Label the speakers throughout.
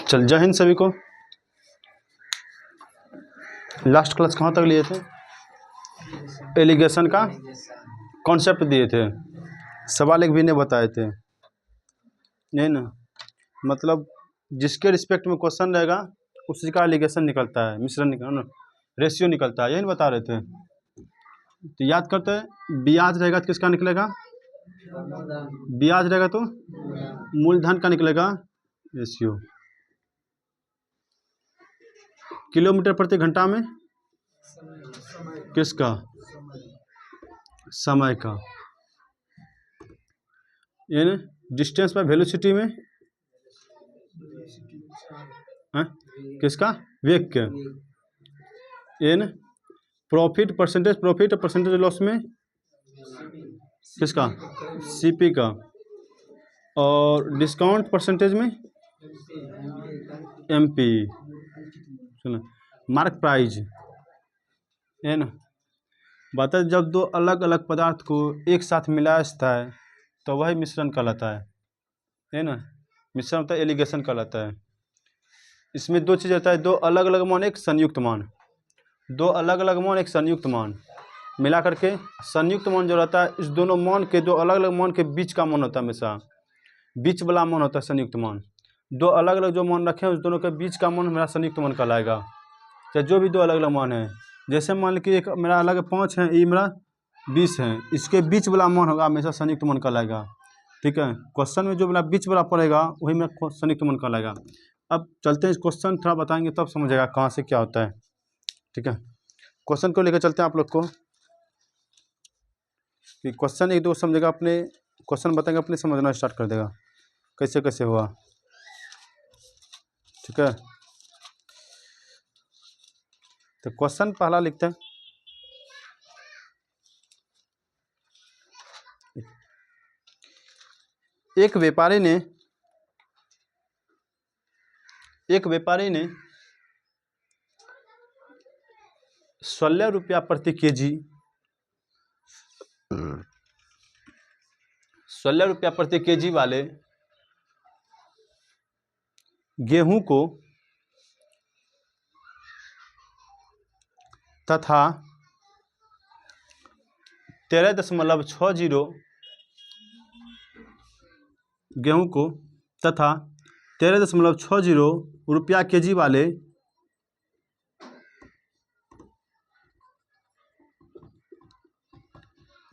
Speaker 1: चल, जय हिंद सभी को। लास्ट क्लास कहाँ तक लिए थे? एलिगेशन का कॉन्सेप्ट दिए थे, सवाल एक भी नहीं बताए थे, नहीं ना। मतलब जिसके रिस्पेक्ट में क्वेश्चन रहेगा उसी का एलिगेशन निकलता है, मिश्रण निकलना, रेशियो निकलता है, यही बता रहे थे। तो याद करते हैं, ब्याज रहेगा तो किसका निकलेगा? ब्याज रहेगा तो मूलधन का निकलेगा रेशियो। किलोमीटर प्रति घंटा में किसका? समय का। यानी डिस्टेंस बाय वेलोसिटी में किसका? वेग के। यानी प्रॉफिट परसेंटेज प्रॉफिट और परसेंटेज लॉस में किसका? सीपी का। और डिस्काउंट परसेंटेज में एमपी। सुना, मार्क प्राइज है ना। बात है, जब दो अलग अलग पदार्थ को एक साथ मिलाया जाता है तो वही मिश्रण कहलाता है ना। मिश्रण होता है, एलिगेशन कहलाता है। इसमें दो चीज़ रहता है, दो अलग अलग मान एक संयुक्त मान, दो अलग अलग मान एक संयुक्त मान मिला करके संयुक्त मान जो रहता है, इस दोनों मान के, दो अलग अलग मान के बीच का मान होता है, हमेशा बीच वाला मान होता है संयुक्त मान। दो अलग अलग जो मान रखे हैं उस दोनों के बीच का मान मेरा संयुक्त मान कहलाएगा। चाहे जो भी दो अलग अलग मान है, जैसे मान लीजिए एक मेरा अलग 5 है, ये मेरा 20 है, इसके बीच वाला मान होगा हमेशा संयुक्त मान कहलाएगा। ठीक है, क्वेश्चन में जो मेरा बीच वाला पड़ेगा वही मेरा संयुक्त मान कहलाएगा। अब चलते हैं, इस क्वेश्चन थोड़ा बताएंगे तब समझेगा कहाँ से क्या होता है। ठीक है, क्वेश्चन को लेकर चलते हैं आप लोग को, कि क्वेश्चन एक दो समझेगा, अपने क्वेश्चन बताएंगे अपने समझना स्टार्ट कर देगा कैसे कैसे हुआ। ठीक है, तो क्वेश्चन पहला लिखते हैं। एक व्यापारी ने 16 रुपया प्रति केजी 16 रुपया प्रति केजी वाले गेहूं को तथा 13.60 गेहूं को तथा 13.60 रुपया केजी वाले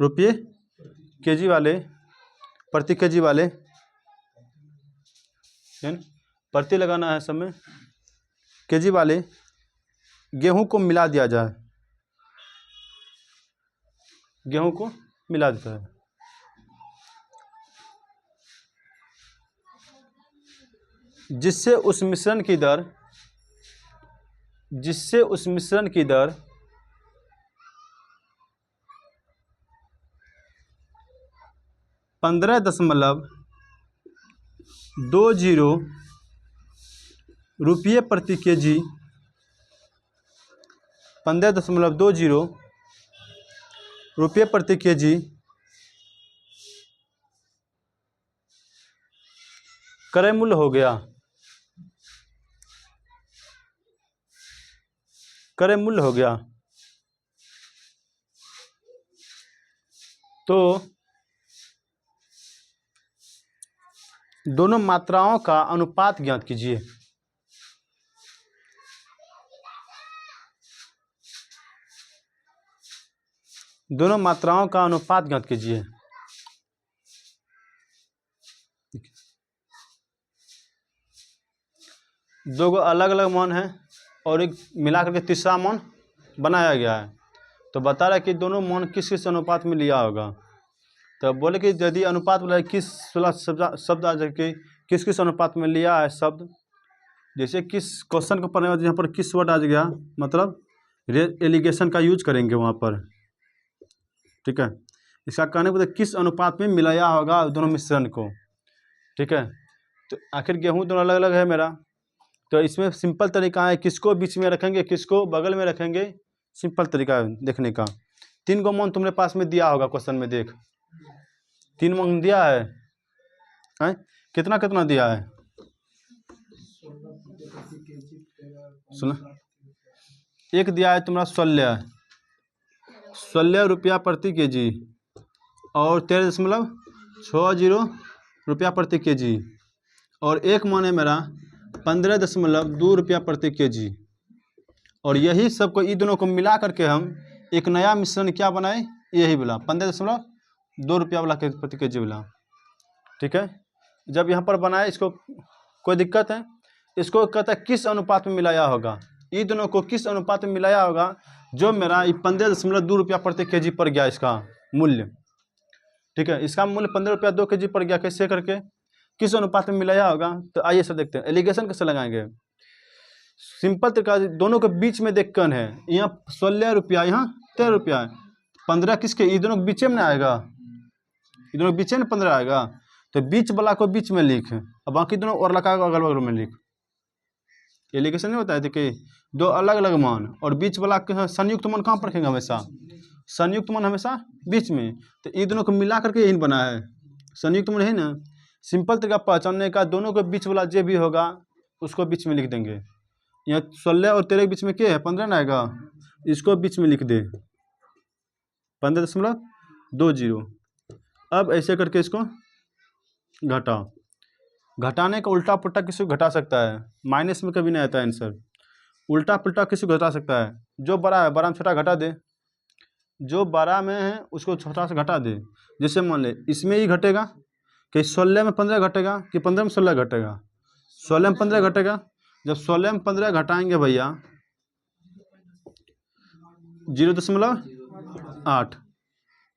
Speaker 1: रुपये केजी वाले प्रति केजी वाले, प्रति लगाना है समय, केजी वाले गेहूं को मिला दिया जाए, गेहूं को मिला देता है। जिससे उस मिश्रण की दर 15.20 रुपये प्रति केजी 15.20 रुपये प्रति केजी क्रय मूल्य हो गया। क्रय मूल्य हो गया तो दोनों मात्राओं का अनुपात ज्ञात कीजिए। दोनों मात्राओं का अनुपात ज्ञात कीजिए। दो गो अलग अलग मान है और एक मिला करके तीसरा मान बनाया गया है, तो बता रहा है कि दोनों मान किस किस अनुपात में लिया होगा। तो बोले कि यदि अनुपात बोला किस शब्द आ जाए, किस किस अनुपात में लिया है शब्द, जैसे किस क्वेश्चन को पढ़ने में यहाँ पर किस वर्ड आ गया, मतलब एलिगेशन का यूज करेंगे वहाँ पर। ठीक है, इसका कहने को किस अनुपात में मिलाया होगा दोनों मिश्रण को। ठीक है, तो आखिर गेहूँ दोनों अलग अलग है मेरा, तो इसमें सिंपल तरीका है, किसको बीच में रखेंगे किसको बगल में रखेंगे, सिंपल तरीका है देखने का। 3 गो मान तुम्हारे पास में दिया होगा क्वेश्चन में, देख 3 मान दिया है, कितना कितना दिया है, सुना, एक दिया है तुम्हारा 16 रुपया प्रति केजी और 13.60 रुपया प्रति केजी और एक मन है मेरा 15.2 रुपया प्रति केजी। और यही सबको इन दोनों को मिला करके हम एक नया मिश्रण क्या बनाए, यही बोला 15.2 रुपया वाला प्रति केजी वाला। ठीक है, जब यहाँ पर बनाए इसको कोई दिक्कत है, इसको कहता है किस अनुपात में मिलाया होगा, इन दोनों को किस अनुपात में मिलाया होगा जो मेरा 15.2 रुपया प्रति केजी पर गया इसका मूल्य। ठीक है, इसका मूल्य 15 रुपया 2 केजी पर गया, कैसे करके किस अनुपात में मिलाया होगा। तो आइए सर देखते हैं एलिगेशन कैसे लगाएंगे। सिंपल तरीका, दोनों के बीच में देख कन है, यहाँ 16 रुपया यहाँ 13 रुपया, 15 किसके, ये दोनों के बीच में ना आएगा, ये दोनों के बीच में 15 आएगा, तो बीच वाला को बीच में लिख और बाकी दोनों और लगा अगल बगल में लिख। एलिगेशन नहीं बताया थे कि दो अलग अलग मान और बीच वाला के संयुक्त मान कहाँ पर रखेंगे, हमेशा संयुक्त मान हमेशा बीच में। तो ये दोनों को मिला करके यही बना है संयुक्त मान है ना। सिंपल तरीका पहचानने का, दोनों के बीच वाला जो भी होगा उसको बीच में लिख देंगे। यहाँ 16 और 13 के बीच में क्या है, 15 ना आएगा, इसको बीच में लिख दे 15.20। अब ऐसे करके इसको घटाओ, घटाने का उल्टा पुल्टा किसी को घटा सकता है, माइनस में कभी नहीं आता आंसर, उल्टा पुल्टा किसी को घटा सकता है। जो बड़ा है बड़ा में छोटा घटा दे, जो बड़ा में है उसको छोटा से घटा दे। जैसे मान ले इसमें ही घटेगा कि 16 में 15 घटेगा कि 15 में 16 घटेगा, 16 में 15 घटेगा। जब 16 में 15 घटाएंगे भैया 0.8,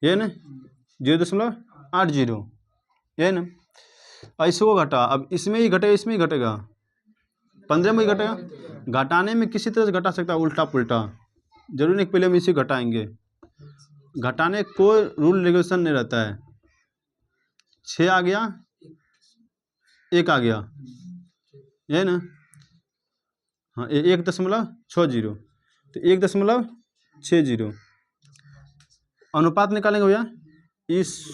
Speaker 1: ये ना 0.80, ये ना ऐसे वो घटा। अब इसमें ही घटेगा, इसमें ही घटेगा, 15 में ही घटेगा। घटाने में किसी तरह से घटा सकता है उल्टा पुल्टा, जरूरी नहीं पहले हम इसे घटाएंगे। घटाने कोई रूल रेगुलेशन नहीं रहता है। 6 आ गया 1 आ गया, ये ना, हाँ 1.60, तो 1.60 अनुपात निकालेंगे भैया। इस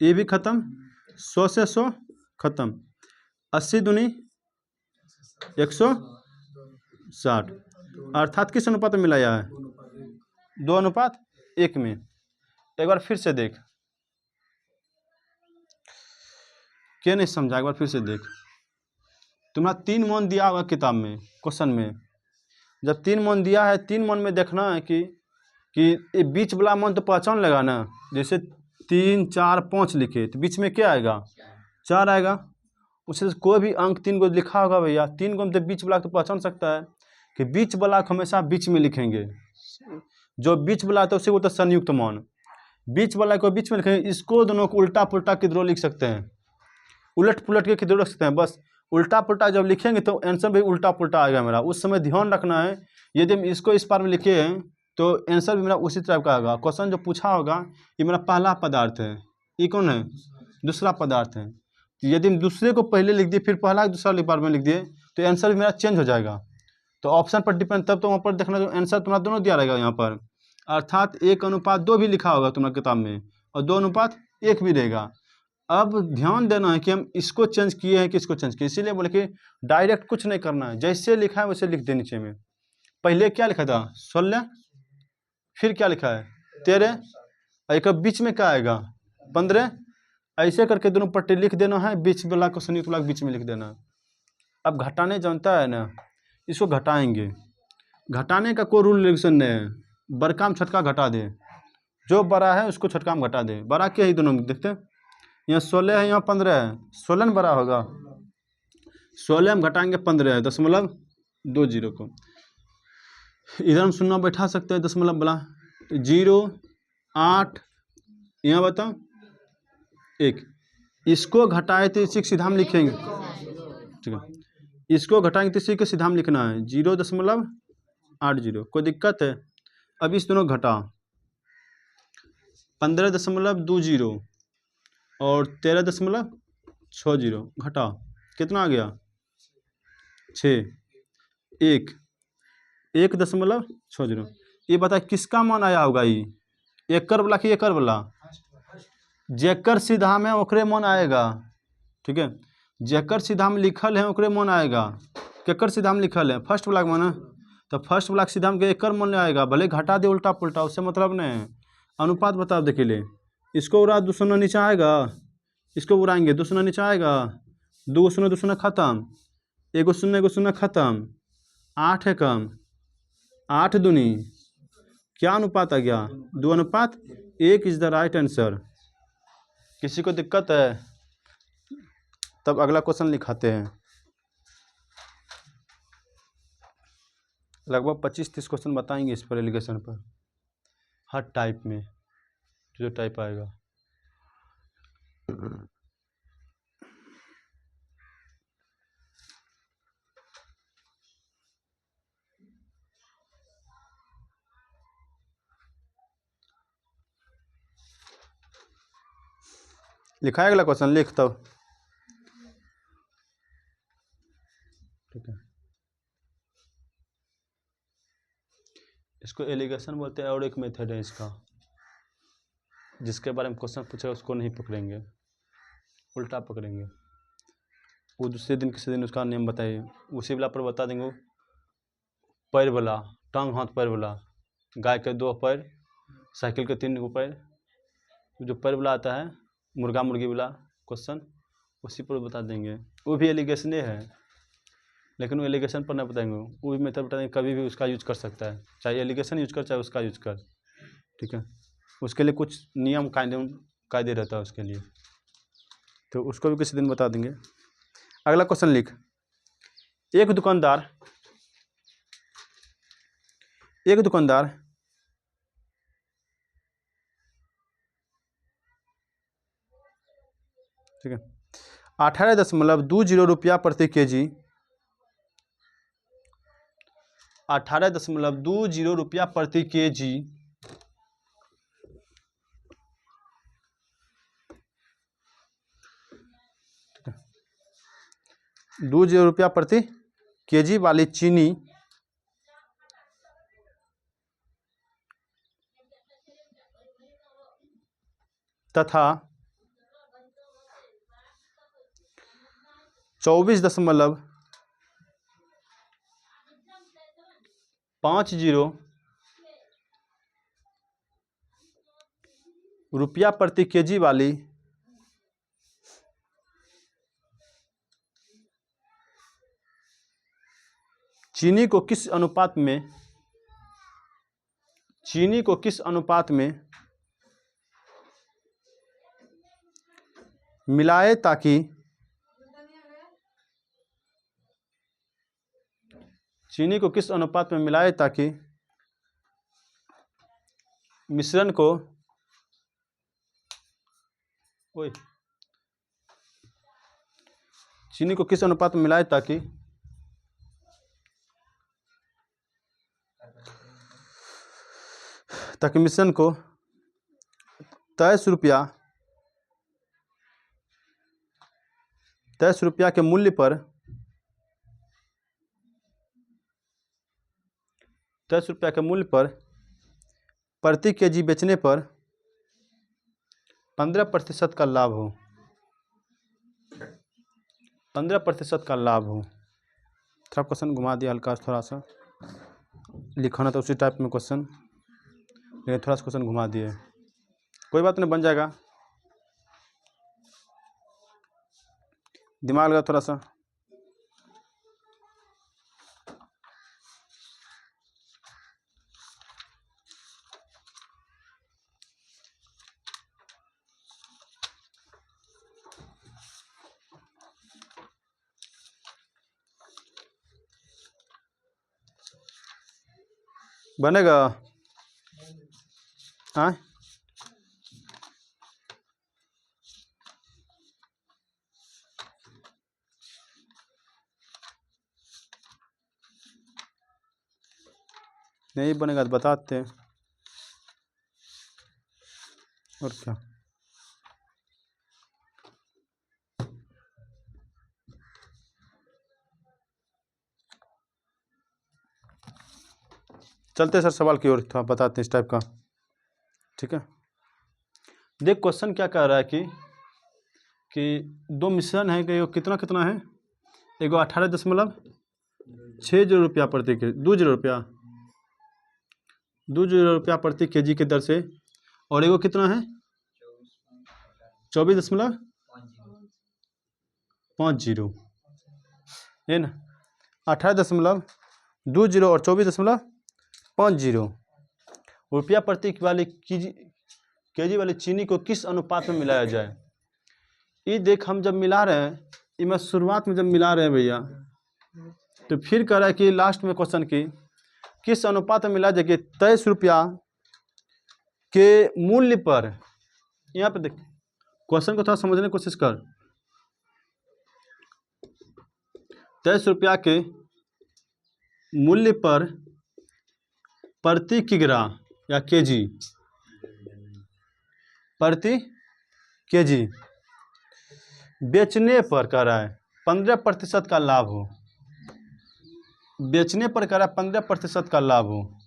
Speaker 1: ये भी खत्म, 100 से 100 खत्म, 80 दूनी 160, अर्थात किस अनुपात में मिलाया है, 2:1 में। एक बार फिर से देख, क्या नहीं समझा, एक बार फिर से देख। तुम्हारा 3 मन दिया होगा किताब में, क्वेश्चन में। जब 3 मन दिया है, 3 मन में देखना है कि ये बीच वाला मन तो पहचान लेगा ना। जैसे 3 4 5 लिखे तो बीच में क्या आएगा, 4 आएगा। उसे कोई भी अंक 3 को लिखा होगा भैया, 3 को तो बीच वाला तो पहचान सकता है कि बीच वाला को हमेशा बीच में लिखेंगे। जो बीच वाला आता है उसे बोलते हैं संयुक्त मान, बीच वाला को बीच में लिखेंगे। इसको दोनों को उल्टा पुल्टा किधरों लिख सकते हैं, उलट पुलट के किधरों लिख सकते हैं। बस उल्टा पुल्टा जब लिखेंगे तो आंसर भी उल्टा पुल्टा आएगा मेरा। उस समय ध्यान रखना है, यदि हम इसको इस पार में लिखे हैं तो आंसर भी मेरा उसी टाइप का आएगा। क्वेश्चन जो पूछा होगा ये मेरा पहला पदार्थ है, ये कौन है, दूसरा पदार्थ है। तो यदि हम दूसरे को पहले लिख दिए फिर पहला दूसरा पार में लिख दिए तो आंसर भी मेरा चेंज हो जाएगा। तो ऑप्शन पर डिपेंड, तब तो वहाँ पर देखना जो आंसर तुम्हारा दोनों दिया रहेगा यहाँ पर, अर्थात 1:2 भी लिखा होगा तुम्हारे किताब में और 2:1 भी रहेगा। अब ध्यान देना है कि हम इसको चेंज किए हैं कि इसको चेंज किए, इसीलिए बोले कि डायरेक्ट कुछ नहीं करना है, जैसे लिखा है वैसे लिख दे। नीचे में पहले क्या लिखा था 16, फिर क्या लिखा है 13, एक बीच में क्या आएगा 15, ऐसे करके दोनों पट्टी लिख देना है, बीच वाला को संयुक्त वाला बीच में लिख देना है। अब घटाने जानता है ना, इसको घटाएंगे। घटाने का कोई रूल रेगुलेशन नहीं है, बड़का में छोटका घटा दे, जो बड़ा है उसको छोटका में घटा दे। बड़ा क्या है दोनों में देखते हैं, यहाँ 16 है यहाँ 15 है, 16 में बड़ा होगा, 16 में घटाएंगे 15 है 0.20 को। इधर हम शून्य बैठा सकते हैं, दशमलव वाला 0 8 यहाँ बताओ 1, इसको घटाए तो इसी के सीधा हम लिखेंगे। ठीक है, इसको घटाएंगे तो इसी के सीधा हम लिखना है 0.80। कोई दिक्कत है। अब इस दोनों घटा 15.20 और 13.60 घटा, कितना आ गया 6, 1.60। ये बता किसका मान आया होगा, ये एकर वाला कि एकर वाला, जेकर सीधा में ओकरे मन आएगा। ठीक है, जेकर सीधा में लिखल है ओकरे मन आएगा। केकर सीधा में लिखल है फर्स्ट ब्लॉक में ना, तो फर्स्ट ब्लॉक सीधा में एकर मन आएगा, भले घटा दे उल्टा पुल्टा, उससे मतलब नहीं है। अनुपात बता देखे ले, इसको उड़ा 2 शून्य नीचे आएगा, इसको उड़ाएंगे 2 शून्य नीचे आएगा, 2 शून्य 2 शून्य खत्म, 1 शून्य खत्म, 8 है कम, 8 दूनी क्या अनुपात आ गया 2:1 इज द राइट आंसर। किसी को दिक्कत है तब अगला क्वेश्चन लिखाते हैं। लगभग 25-30 क्वेश्चन बताएंगे इस पर, एलिगेशन पर, हर टाइप में जो टाइप आएगा। लिखा है अगला क्वेश्चन, लिख तब, ठीक है। इसको एलिगेशन बोलते हैं, और एक मेथड है इसका, जिसके बारे में क्वेश्चन पूछेगा उसको नहीं पकड़ेंगे, उल्टा पकड़ेंगे। वो दूसरे दिन किसी दिन उसका नेम बताइए, उसी वाला पर बता देंगे। पैर वाला, टांग हाथ पैर वाला, गाय के 2 पैर, साइकिल के 3 पैर, जो पैर वाला आता है मुर्गा मुर्गी वाला क्वेश्चन, उसी पर बता देंगे। वो भी एलिगेशने है, लेकिन वो एलिगेशन पर नहीं बताएंगे, वो भी मेथड बता देंगे, कभी भी उसका यूज कर सकता है, चाहे एलिगेशन यूज कर चाहे उसका यूज कर, ठीक है। उसके लिए कुछ नियम कायदे रहता है उसके लिए, तो उसको भी किसी दिन बता देंगे। अगला क्वेश्चन लिख, एक दुकानदार ठीक है 18.20 रुपया प्रति केजी, 18.20 रुपया प्रति केजी 20 रुपया प्रति केजी वाली चीनी तथा 24.50 रुपया प्रति केजी वाली चीनी को किस अनुपात में मिलाए ताकि मिश्रण को चीनी को किस अनुपात में मिलाए ताकि मिश्रण को 23 रुपया के मूल्य पर 23 रुपया के मूल्य पर प्रति केजी बेचने पर 15% का लाभ हो, 15% का लाभ हो। थोड़ा क्वेश्चन घुमा दिया हल्का, थोड़ा सा लिखाना तो उसी टाइप में क्वेश्चन, लेकिन थोड़ा सा क्वेश्चन घुमा दिए, कोई बात नहीं, बन जाएगा, दिमाग लगा थोड़ा सा। बनेगा हाँ, नहीं बनेगा तो बताते हैं, और क्या। चलते सर सवाल की ओर, थोड़ा बताते हैं इस टाइप का, ठीक है। देख क्वेश्चन क्या कह रहा है कि 2 मिश्रण है कि कितना है, एगो 18.20 ₹60 प्रति के 2 प्रति केजी के दर से, और एगो कितना है 24.50 है ना, 18.20 और 24.50 रुपया प्रति वाली केजी वाली चीनी को किस अनुपात में मिलाया जाए। ये देख हम जब मिला रहे हैं, ये मैं शुरुआत में जब मिला रहे हैं भैया, तो फिर कह रहा है कि लास्ट में क्वेश्चन की किस अनुपात में मिला जाए कि ₹23 के मूल्य पर, यहाँ पे देख क्वेश्चन को थोड़ा समझने की कोशिश कर। ₹23 के मूल्य पर प्रति किग्रा या केजी, प्रति केजी बेचने पर कह रहा है 15% का लाभ हो, बेचने पर कह रहा है 15% का लाभ हो,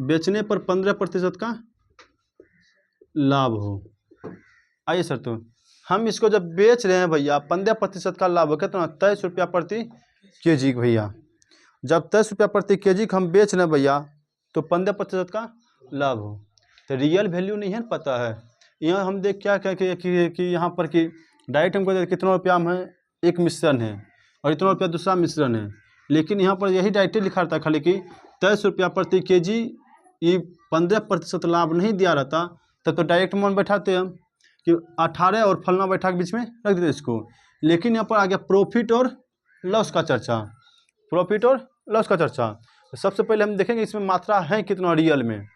Speaker 1: बेचने पर 15% का लाभ हो। आइए सर, तो हम इसको जब बेच रहे हैं भैया 15% का लाभ हो, कितना ₹23 प्रति केजी भैया, जब ₹23 प्रति केजी का हम बेच रहे हैं भैया, तो 15% का लाभ हो, तो रियल वैल्यू नहीं है पता है। यहाँ हम देख क्या क्या कि यहाँ पर कि डायरेक्ट हमको कितना रुपया में एक मिश्रण है और इतना रुपया दूसरा मिश्रण है, लेकिन यहाँ पर यही डायरेक्ट लिखा रहता है खाली कि ₹23 प्रति केजी, ये 15% लाभ नहीं दिया रहता, तब तो डायरेक्ट मान बैठाते हम कि 18 और फलना बैठा के बीच में रख देते इसको। लेकिन यहाँ पर आ गया प्रॉफिट और लॉस का चर्चा, प्रॉफिट और लॉस का चर्चा। तो सबसे पहले हम देखेंगे इसमें मात्रा है कितना रियल में,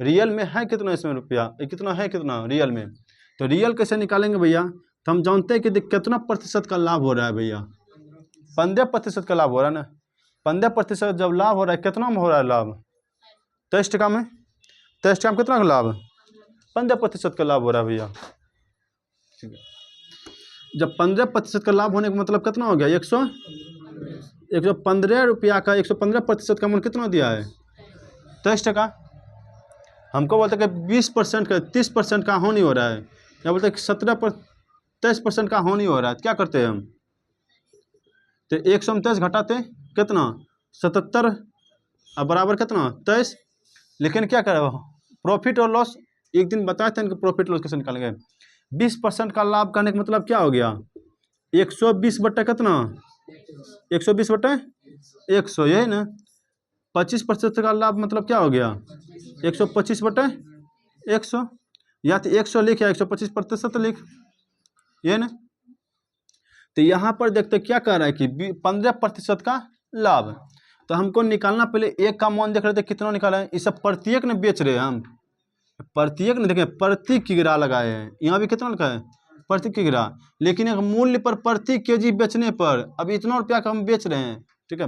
Speaker 1: रियल में है कितना इसमें रुपया, कितना है कितना रियल में। तो रियल कैसे निकालेंगे भैया, तो हम जानते हैं कि कितना प्रतिशत का लाभ हो रहा है भैया, 15% का लाभ हो रहा है ना। 15% जब लाभ हो रहा है, कितना में हो रहा है लाभ, 23% में, 23% में कितना का लाभ, 15% का लाभ हो रहा है भैया। जब 15% का लाभ होने का मतलब कितना हो गया, 115 रुपया का 115% का मूल्य कितना दिया है, 23%। हमको बोलते हैं कि 20% का 30% का हानि हो रहा है, या बोलते हैं कि 23% का हानि हो रहा है। क्या करते हैं हम, तो 129 घटाते कितना 77 अब बराबर कितना 23। लेकिन क्या करें, प्रॉफिट और लॉस एक दिन बताए थे कि प्रॉफिट लॉस कैसे निकालेंगे। 20% का लाभ करने का मतलब क्या हो गया, 120 बट्टा कितना, 120 बट्टा 100, यही ना। 25% का लाभ मतलब क्या हो गया, 125 बट्टा 100, या तो 100 लिख या 125% लिख, ये ना। तो यहाँ पर देखते क्या कह रहा है कि 15% का लाभ। तो हमको निकालना, पहले एक का मान देख रहे थे कितना निकाला है, इस सब प्रत्येक ने बेच रहे हैं हम, प्रत्येक ने देखें प्रति किग्रा लगाए हैं, यहाँ भी कितना लिखा है प्रति किग्रा, लेकिन एक मूल्य पर प्रति केजी बेचने पर अभी इतना रुपया का हम बेच रहे हैं, ठीक है।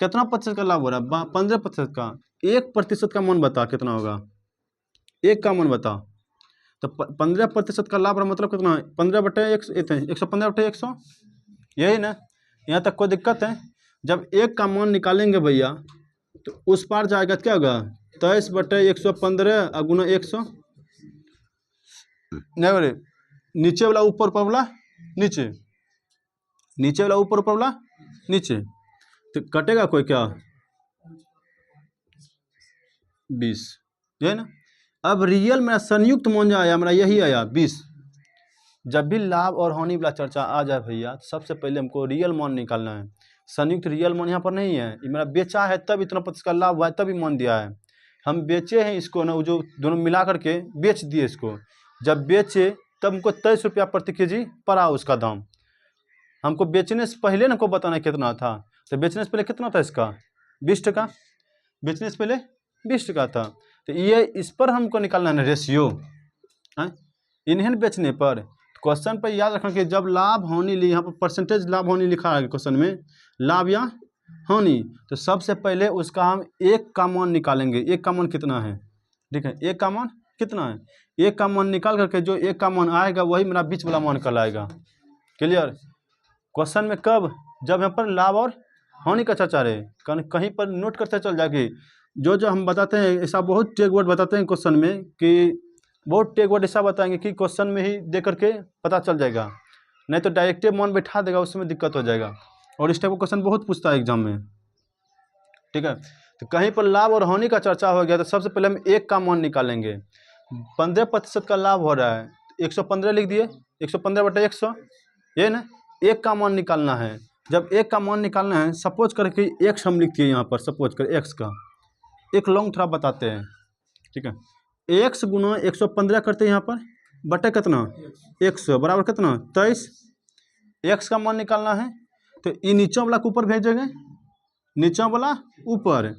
Speaker 1: कितना प्रतिशत का लाभ हो रहा है, 15% का। 1% का मान बता कितना होगा, एक का मान बता। तो 15% का लाभ रहा मतलब कितना है, 115/100, यही ना। यहाँ तक कोई दिक्कत है। जब एक का मान निकालेंगे भैया, तो उस पार जाएगा क्या होगा, 23/115 गुना 100, नहीं बोले नीचे वाला ऊपर वाला नीचे, नीचे वाला ऊपर वाला नीचे, तो कटेगा कोई क्या 20, ये ना। अब रियल मेरा संयुक्त मान जो आया मेरा यही आया 20। जब भी लाभ और हानि वाला चर्चा आ जाए भैया, सबसे पहले हमको रियल मान निकालना है। संयुक्त रियल मान यहाँ पर नहीं है, ये मेरा बेचा है तब इतना प्रतिशत का लाभ हुआ है तभी मान दिया है। हम बेचे हैं इसको ना, जो दोनों मिला करके बेच दिए इसको। जब बेचे तब हमको 23 प्रति केजी पड़ा उसका दाम। हमको बेचने से पहले ना को बताना कितना था, तो बेचने से पहले कितना था इसका 20%, बेचने से पहले 20% था। तो ये इस पर हमको निकालना है रेशियो, इन्हें बेचने पर। क्वेश्चन पर याद रखना कि जब लाभ हानि ली, यहाँ पर परसेंटेज लाभ हानि लिखा है क्वेश्चन में, लाभ या हानि, तो सबसे पहले उसका हम एक का मान निकालेंगे। एक का मान कितना है, ठीक है, एक का मान कितना है, एक का मान निकाल करके जो एक का मान आएगा वही मेरा बीच वाला मान कहलाएगा। क्लियर। क्वेश्चन में कब, जब यहाँ पर लाभ और हानि का चर्चा रहे, कहीं पर नोट करते चल जाके जो जो हम बताते हैं, ऐसा बहुत टेक वर्ड बताते हैं क्वेश्चन में, कि बहुत टेक वर्ड ऐसा बताएंगे कि क्वेश्चन में ही दे करके पता चल जाएगा। नहीं तो डायरेक्टिव मान बैठा देगा, उसमें दिक्कत हो जाएगा। और इस टाइप का क्वेश्चन बहुत पूछता है एग्जाम में, ठीक है। तो कहीं पर लाभ और हानि का चर्चा हो गया तो सबसे पहले हम एक का मान निकालेंगे। 15% का लाभ हो रहा है, 115 लिख दिए, 115/100, ये ना एक का मान निकालना है। जब एक का मान निकालना है, सपोज करके एक्स हम लिखते हैं यहाँ पर, सपोज कर एक्स का एक लॉन्ग थोड़ा बताते हैं, ठीक है। एक्स गुना 115 करते हैं यहाँ पर, बटे कितना 100 बराबर कितना 23। एक्स का मान निकालना है तो ये नीचे वाला को ऊपर भेजेंगे, नीचा वाला ऊपर,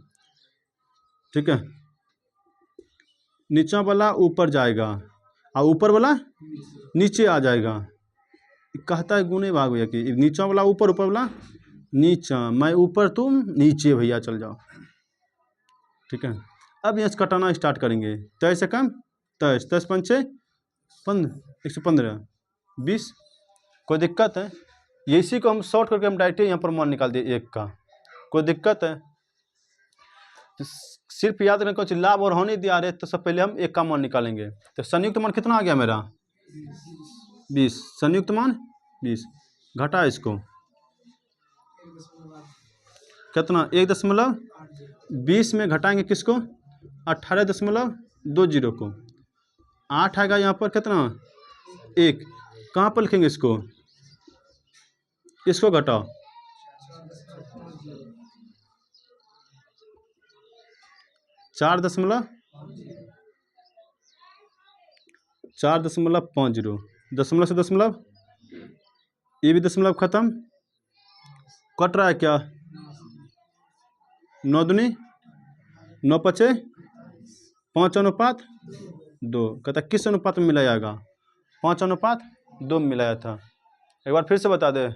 Speaker 1: ठीक है, नीचा वाला ऊपर जाएगा और ऊपर वाला नीचे आ जाएगा। कहता है गुणे भाग भैया कि नीचा वाला ऊपर, ऊपर वाला नीचा, मैं ऊपर तुम नीचे भैया चल जाओ, ठीक है। अब यहाँ से कटाना स्टार्ट करेंगे, 23 से कम 23, 23 पंचे 115, 20, कोई दिक्कत है? ये इसी को हम शॉर्ट करके हम डायरेक्ट यहाँ पर मान निकाल दिए एक का, कोई दिक्कत है? तो सिर्फ याद रखना कुछ लाभ और हानि दिया रहे तो सब पहले हम एक का मान निकालेंगे। तो संयुक्त मान कितना आ गया मेरा 20, संयुक्त मान 20, घटा इसको कितना 1.20 में घटाएंगे किसको 18.20 को, 8 आएगा यहाँ पर कितना 1, कहाँ पर लिखेंगे इसको, इसको घटाओ 4.50, दशमलव से दशमलव, ये भी दशमलव खत्म, कट रहा है क्या 9 दूनी 9 पचे 5:2, कहता किस अनुपात में मिलाया जाएगा 5:2 में मिलाया था। एक बार फिर से बता दे।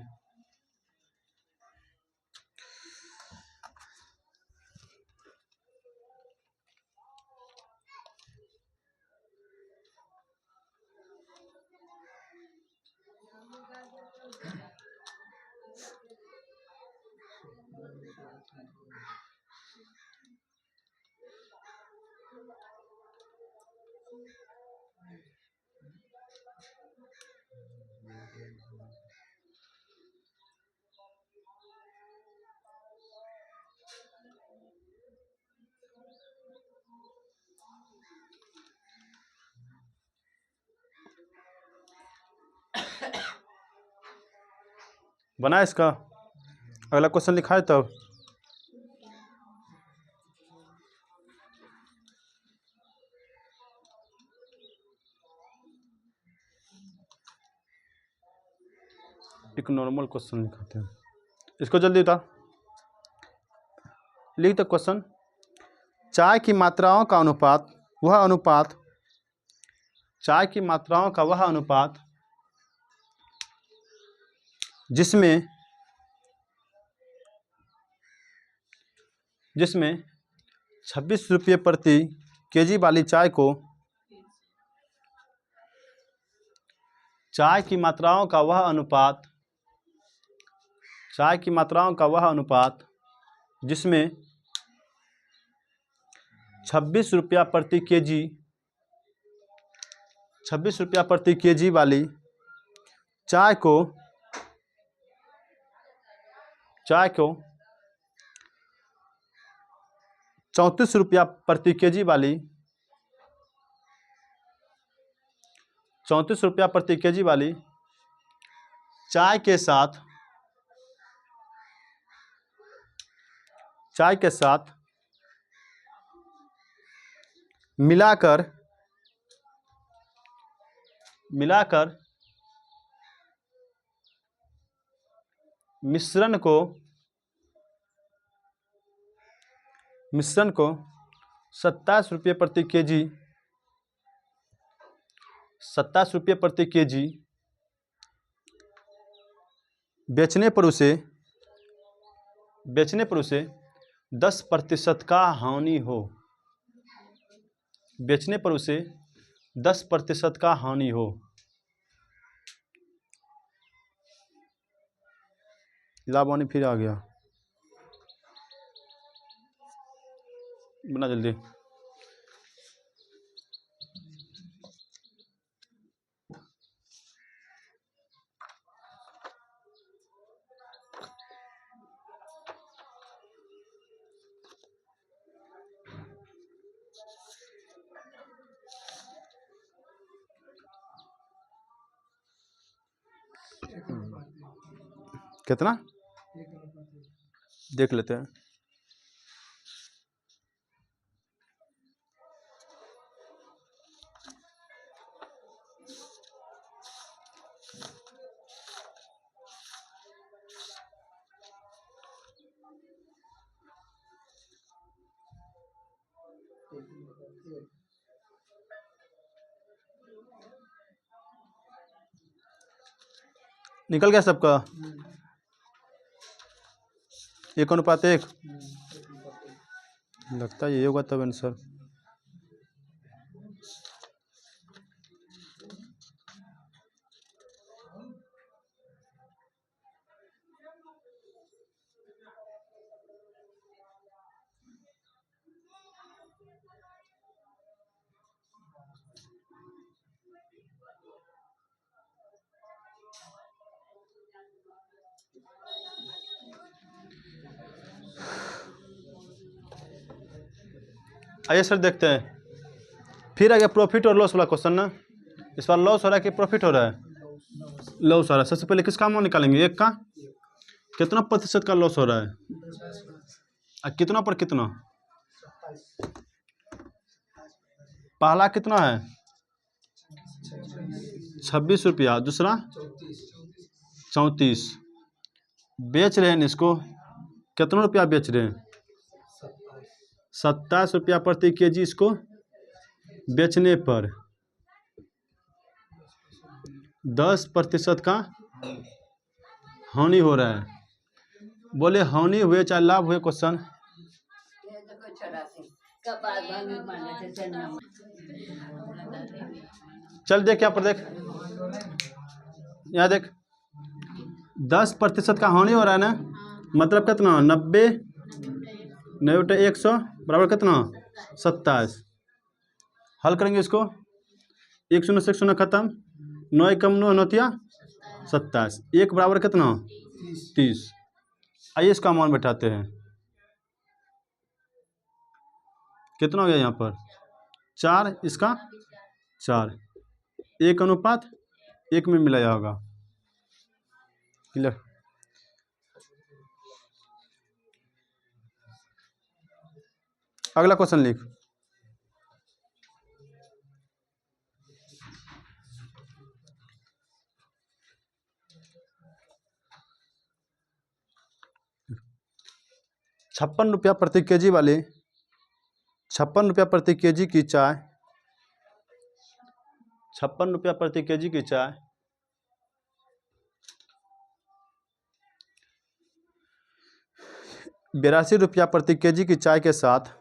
Speaker 1: बना इसका अगला क्वेश्चन लिखा है तब। एक नॉर्मल क्वेश्चन लिखाते हैं, इसको जल्दी उतार, लिख दो क्वेश्चन। चाय की मात्राओं का अनुपात वह अनुपात, चाय की मात्राओं का वह अनुपात जिसमें 26 रुपये प्रति केजी वाली चाय को, चाय की मात्राओं का वह अनुपात, चाय की मात्राओं का वह अनुपात जिसमें 26 रुपया प्रति केजी, 26 रुपया प्रति केजी वाली चाय को 34 रुपया प्रति केजी वाली, 34 रुपया प्रति केजी वाली चाय के साथ, चाय के साथ मिलाकर मिश्रण को 27 रुपये प्रति केजी, 27 रुपये प्रति केजी बेचने पर उसे 10% का हानि हो, बेचने पर उसे 10% का हानि हो। लाभ हानि फिर आ गया, बना जल्दी। कितना देख लेते हैं। निकल गया सबका 1:1 लगता है ये होगा तब आंसर। आइए सर देखते हैं। फिर आ गया प्रॉफिट और लॉस वाला क्वेश्चन ना। इस बार लॉस हो रहा है कि प्रॉफिट हो रहा है? लॉस हो रहा है। सबसे पहले किसका अमाउंट निकालेंगे? एक का कितना प्रतिशत का लॉस हो रहा है? कितना पर कितना? पहला कितना है? 26 रुपया। दूसरा 34। बेच रहे हैं इसको कितना रुपया बेच रहे हैं? 27 रुपया प्रति केजी इसको बेचने पर 10% का हानि हो रहा है। बोले हानि हुए चाहे लाभ हुए, क्वेश्चन चल देख यहाँ पर देख, यहाँ देख 10% का हानि हो रहा है ना, मतलब कितना? 90 90 100 बराबर कितना? 27। हल करेंगे इसको। 1 शून्य से 1 शून्य खत्म, 9 कम 9 9 27। 1 बराबर कितना? 30। आइए इसका मान बैठाते हैं। कितना हो गया यहाँ पर? 4, इसका 4। 1:1 में मिलाया होगा। क्लियर? अगला क्वेश्चन लिख। ₹56 प्रति केजी वाली 56 प्रति केजी की चाय 56 प्रति केजी की चाय 82 रुपया प्रति केजी की चाय के साथ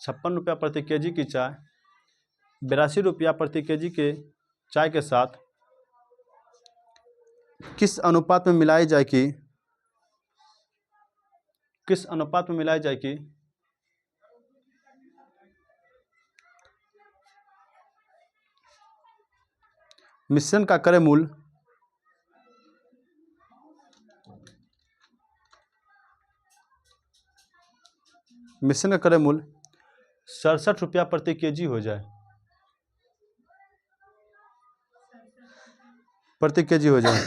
Speaker 1: 56 प्रति केजी की चाय 82 रुपया प्रति केजी के चाय के साथ किस अनुपात में मिलाई जाएगी? किस अनुपात में मिलाई जाएगी? मिश्रण का क्रय मूल्य मिश्रण का क्रय मूल्य 67 रुपया प्रति केजी हो जाए, प्रति केजी हो जाए।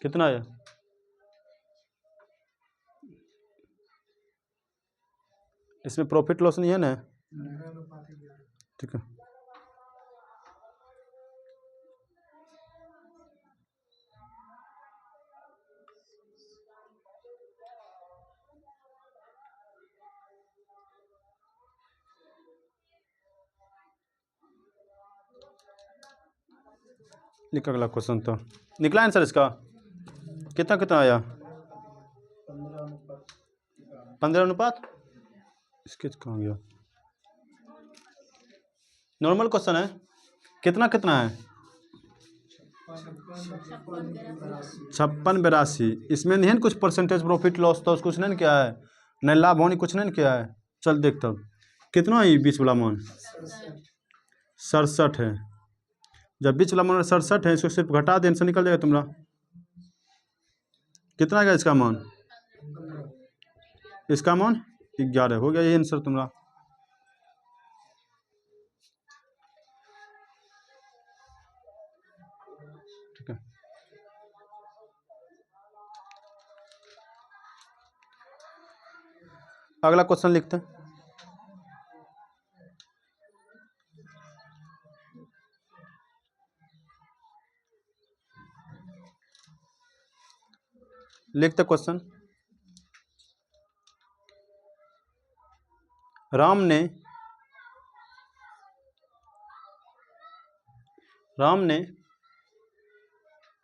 Speaker 1: कितना है? इसमें प्रॉफिट लॉस नहीं है ना? ठीक है। लिख अगला क्वेश्चन। तो निकला आंसर इसका? कितना कितना आया? 15 अनुपात। इसके कहाँ गया? नॉर्मल क्वेश्चन है। कितना कितना है? 56 82। इसमें नहीं है कुछ परसेंटेज प्रॉफिट लॉस तो कुछ नहीं क्या है, नहीं लाभ होनी कुछ नहीं क्या है। चल देख तब कितना है बीच वाला मान? 67 है। जब बीच वाला मान 67 है, इसको सिर्फ घटा दे, आंसर निकल जाएगा तुम्हारा। कितना आएगा इसका मान? इसका मान 11 हो गया, ये आंसर तुम्हारा। ठीक है, अगला क्वेश्चन लिखते हैं। लिखते क्वेश्चन। राम ने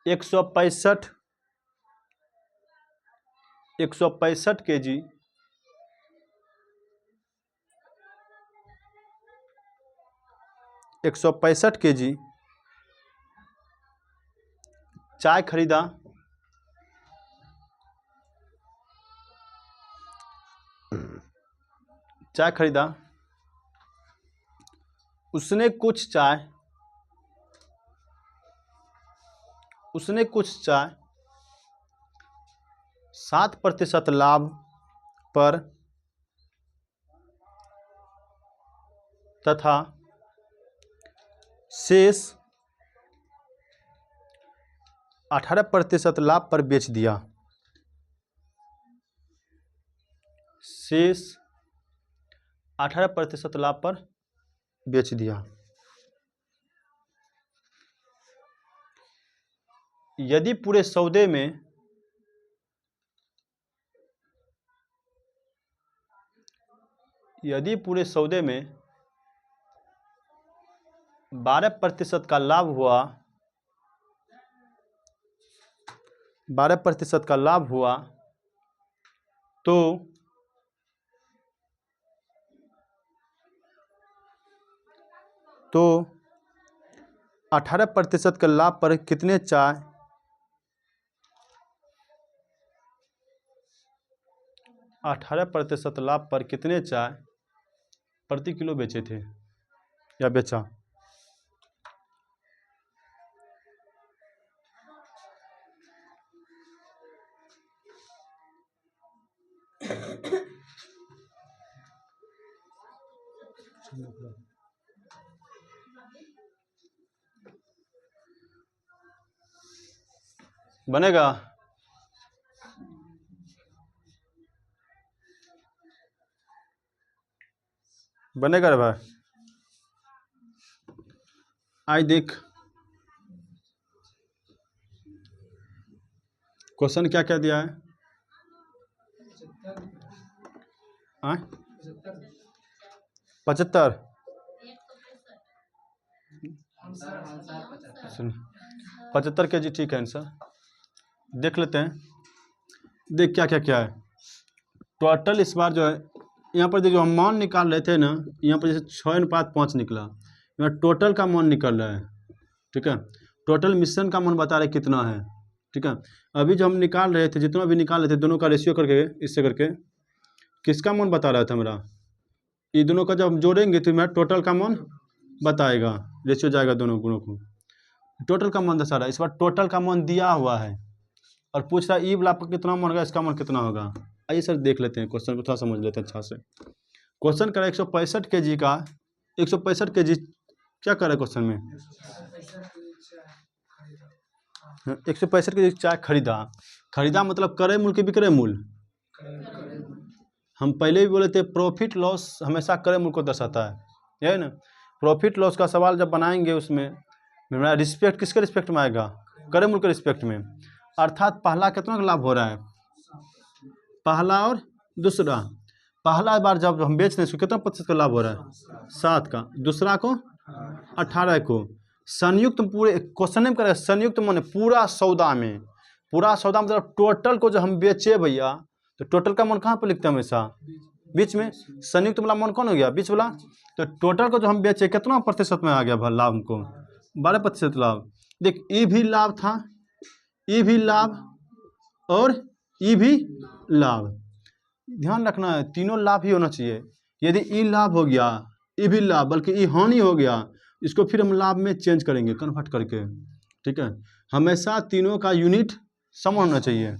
Speaker 1: 165 kg 165 kg चाय खरीदा। उसने कुछ चाय 7% लाभ पर तथा शेष 18% लाभ पर बेच दिया। शेष 18% लाभ पर बेच दिया। यदि पूरे सौदे में यदि पूरे सौदे में 12% का लाभ हुआ 12% का लाभ हुआ तो 18% के लाभ पर कितने चाय 18% लाभ पर कितने चाय प्रति किलो बेचे थे या बेचा? बनेगा? बनेगा रे भाई? आई देख क्वेश्चन क्या क्या दिया है। 75 75 kg ठीक है आंसर। देख लेते हैं, देख क्या क्या क्या है टोटल इस बार जो है। यहाँ पर जो हम मान निकाल रहे थे ना, यहाँ पर जैसे 6:5 निकला, यहाँ टोटल का मान निकल रहा है। ठीक है, टोटल मिश्रण का मान बता रहे कितना है। ठीक है, अभी जो हम निकाल रहे थे, जितना भी निकाल रहे थे दोनों का रेशियो करके, इससे करके किसका मान बता रहा था मेरा, ये दोनों का जब हम जोड़ेंगे तो मेरा टोटल का मान बताएगा, रेशियो जाएगा दोनों गुणों को। टोटल का मान दर्शा रहा है। इस बार टोटल का मान दिया हुआ है और पूछ रहा है ई लाभ का कितना मान होगा, इसका मान कितना होगा। आइए सर देख लेते हैं क्वेश्चन को, थोड़ा समझ लेते हैं अच्छा से। क्वेश्चन करा 165 kg का 165 kg क्या करे क्वेश्चन में 165 kg चाय खरीदा मतलब क्रय मूल्य के विक्रय मूल्य। हम पहले भी बोले थे प्रॉफिट लॉस हमेशा क्रय मूल्य को दर्शाता है ना। प्रॉफिट लॉस का सवाल जब बनाएंगे उसमें मेरा रिस्पेक्ट किसके रिस्पेक्ट में आएगा, क्रय मूल्य के रिस्पेक्ट में। अर्थात पहला कितना का लाभ हो रहा है, पहला और दूसरा। पहला बार जब हम बेच रहे हैं इसको कितना प्रतिशत का लाभ हो रहा है, 7 का, दूसरा को 18 को। संयुक्त पूरे क्वेश्चन में करेगा संयुक्त माने पूरा सौदा में, पूरा सौदा मतलब टोटल को जो हम बेचे भैया, तो टोटल का मान कहाँ पर लिखते हैं हमेशा, बीच में। संयुक्त वाला मान कौन हो गया, बीच वाला। तो टोटल को जो हम बेचे कितना प्रतिशत में आ गया लाभ को, 12% लाभ। देख ई भी लाभ था, ई भी लाभ और ई भी लाभ। ध्यान रखना है तीनों लाभ ही होना चाहिए। यदि ई लाभ हो गया, ई भी लाभ, बल्कि ई हानि हो गया, इसको फिर हम लाभ में चेंज करेंगे कन्वर्ट करके। ठीक है, हमेशा तीनों का यूनिट समान होना चाहिए।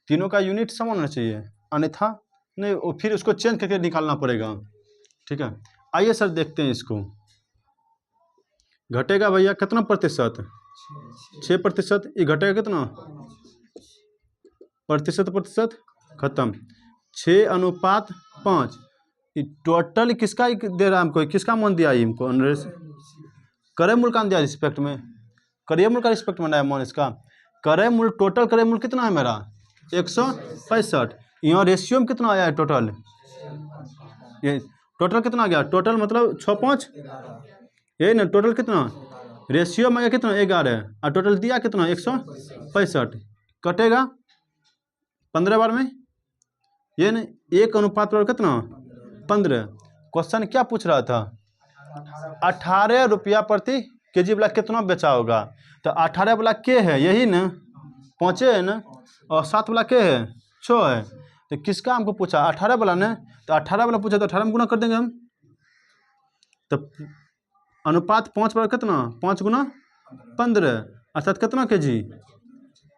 Speaker 1: तीनों का यूनिट समान होना चाहिए, अन्यथा नहीं फिर उसको चेंज करके निकालना पड़ेगा। ठीक है, आइए सर देखते हैं इसको। घटेगा भैया कितना प्रतिशत, 6%। ये घटेगा कितना प्रतिशत खत्म, 6:5। ये टोटल किसका दे रहा है हमको, किसका मान दिया है हमको, क्रय मूल्य का दिया रिस्पेक्ट में, क्रय मूल्य का रिस्पेक्ट में मान इसका। क्रय मूल्य टोटल क्रय मूल्य कितना है मेरा 165। यहाँ रेशियो में कितना आया है टोटल, ये टोटल कितना आ गया, टोटल मतलब 6×5 यही ना, टोटल कितना रेशियो में आ गया कितना 11 और टोटल दिया कितना 165। कटेगा 15 बार में, ये ना 1:5 पर कितना 15। क्वेश्चन क्या पूछ रहा था, 18 रुपया प्रति केजी वाला कितना बेचा होगा। तो 18 वाला के है यही ना, 5 है ना, और 7 वाला के है 6 है। तो किसका हमको पूछा 18 वाला ने, तो 18 वाला पूछा तो 18 में गुना कर देंगे हम। तो अनुपात 5 पर कितना 5 × 15 अर्थात कितना केजी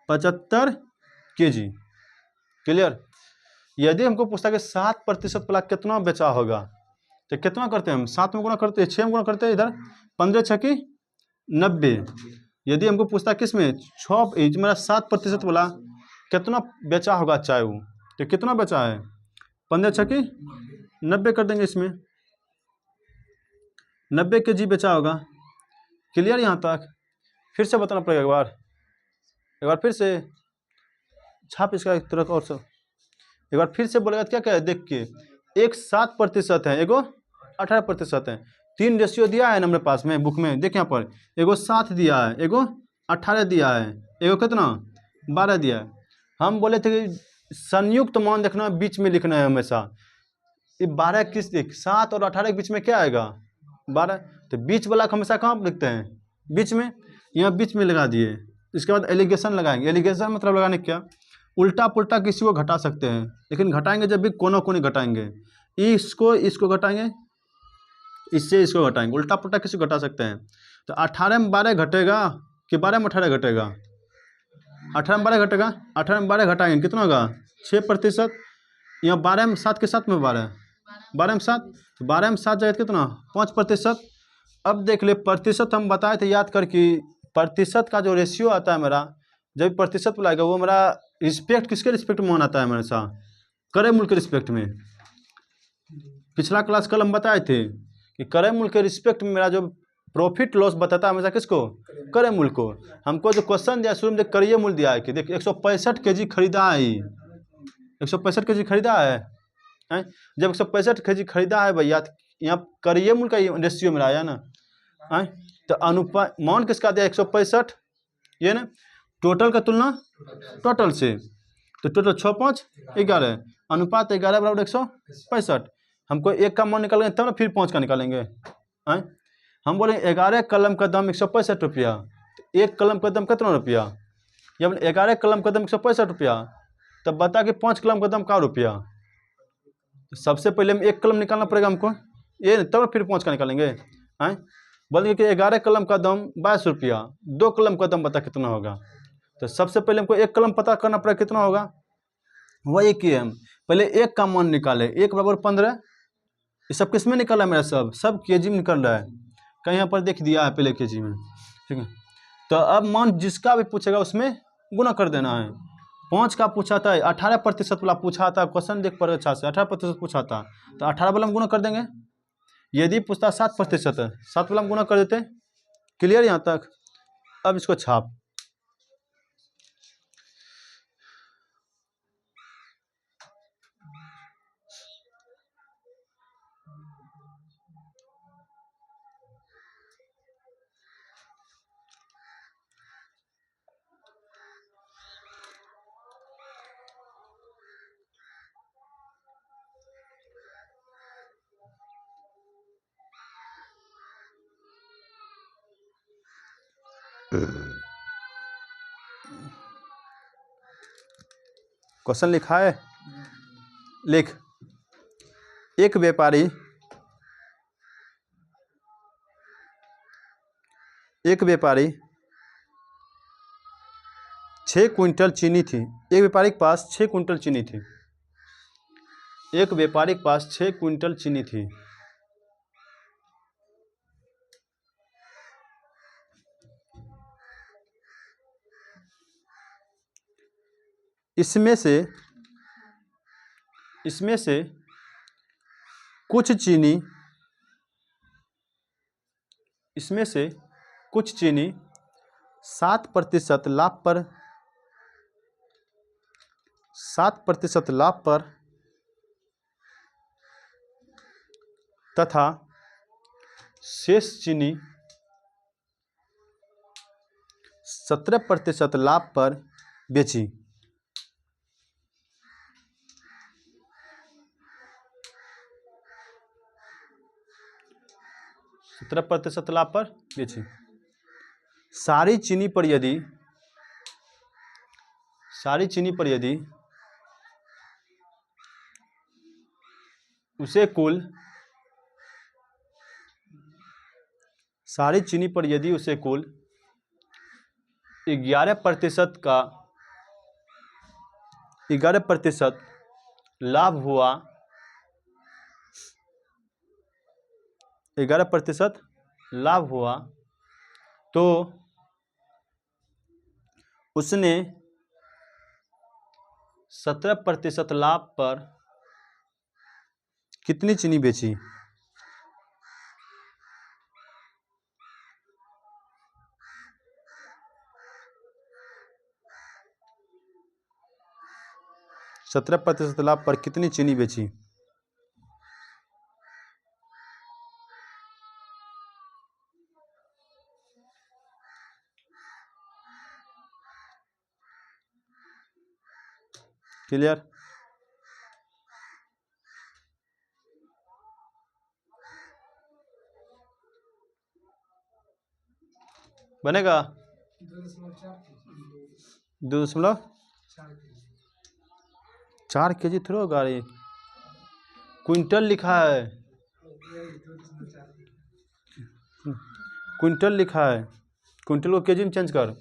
Speaker 1: 75 केजी। क्लियर। यदि हमको पूछता कि 7% वाला कितना बेचा होगा, तो कितना करते हैं हम 7 में गुना करते हैं, 6 में गुना करते हैं, इधर 15 × 6 = 90। यदि हमको पूछता किस में 6 मेरा 7% वाला कितना बेचा होगा चाहे वो, तो कितना बेचा है 15 × 6 = 90 कर देंगे, इसमें 90 केजी बेचा होगा। क्लियर यहाँ तक। फिर से बताना पड़ेगा एक बार फिर से छाप इसका एक तरह और से एक बार फिर से बोलेगा क्या क्या है देख के। एक 7% है, एगो 18% है। 3 रेशियो दिया है ना हमारे पास में बुक में, देख यहाँ पर एगो 7 दिया है, एगो 18 दिया है, एगो कितना 12 दिया है। हम बोले थे कि संयुक्त मान देखना बीच में लिखना है हमेशा। ये 12 किस 7 और 18 के बीच में क्या आएगा 12। तो बीच वाला हमेशा कहाँ लिखते हैं बीच में, यहाँ बीच में लगा दिए। इसके बाद एलिगेशन लगाएंगे। एलिगेशन मतलब लगाने क्या, उल्टा पुल्टा किसी को घटा सकते हैं, लेकिन घटाएंगे जब भी कोनों कोनी घटाएंगे। इसको घटाएंगे, इससे इसको घटाएंगे, उल्टा पुल्टा किसी को घटा सकते हैं। तो 18 में 12 घटेगा कि 12 में 18 घटेगा, 18 में 12 घटेगा, 18 में 12 घटाएंगे कितना होगा 6%। यहाँ 12 में 7 के साथ में 12 में 7, तो 12 में 7 जाएगा कितना 5%। अब देख ले प्रतिशत हम बताए थे याद करके, प्रतिशत का जो रेशियो आता है मेरा, जब प्रतिशत बुलाएगा वो मेरा रिस्पेक्ट किसके रिस्पेक्ट में मान आता है मेरे साथ, क्रय मूल्य के रिस्पेक्ट में। पिछला क्लास कल हम बताए थे कि क्रय मूल्य के रिस्पेक्ट में मेरा जो प्रॉफिट लॉस बताता है हमेशा किसको, क्रय मूल्य को। हमको जो क्वेश्चन दिया शुरू में क्रय मूल्य दिया है कि देख 165 केजी खरीदा है, 165 केजी खरीदा है। जब 165 केजी खरीदा है भैया, यहाँ क्रय मूल्य का रेशियो मेरा आया ना, तो अनुपात मान किसका दिया 165, ये ना टोटल का तुलना टोटल से, तो टोटल 6×5 = 11, अनुपात 11 = 165। हमको 1 का मान निकालेंगे तब ना फिर 5 का निकालेंगे। हम बोले 11 कलम का दाम 165 रुपया, तो 1 कलम का दाम कितना रुपया, जब 11 कलम का दाम 165 रुपया, तब बता कि 5 कलम का दाम का रुपया। तो सबसे पहले हम 1 कलम निकालना पड़ेगा हमको, ये तब फिर 5 का निकालेंगे। बोलेंगे कि 11 कलम का दाम 22 रुपया, 2 कलम का दाम बता कितना होगा। तो सबसे पहले हमको 1 कलम पता करना पड़ेगा कितना होगा, वही कि हम पहले 1 का मान निकाले, 1 = 15। ये सब किस में निकल रहा है मेरा, सब केजी में निकल रहा है, कहीं यहाँ पर देख दिया है पहले केजी में। ठीक है, तो अब मान जिसका भी पूछेगा उसमें गुना कर देना है। 5 का पूछा था, 18% वाला पूछा था, क्वेश्चन देख पड़े अच्छा से 18% पूछा था, तो 18 वाला हम गुना कर देंगे। यदि पूछता 7% है, 7 वाला हम गुना कर देते। क्लियर यहाँ तक। अब इसको छाप, क्वेश्चन लिखा है, लिख। एक व्यापारी 6 क्विंटल चीनी थी। एक व्यापारी के पास 6 क्विंटल चीनी थी। एक व्यापारी के पास 6 क्विंटल चीनी थी। इसमें से कुछ चीनी 7% लाभ पर तथा शेष चीनी 17% लाभ पर बेची। लाभ पर बेची। सारी चीनी पर यदि उसे कुल 11% लाभ हुआ, 11% लाभ हुआ तो उसने 17% लाभ पर कितनी चीनी बेची? सत्रह प्रतिशत लाभ पर कितनी चीनी बेची? क्लियर? बनेगा? 2.4 kg थोड़ा होगा, क्विंटल लिखा है, क्विंटल लिखा है, क्विंटल को केजी में चेंज कर,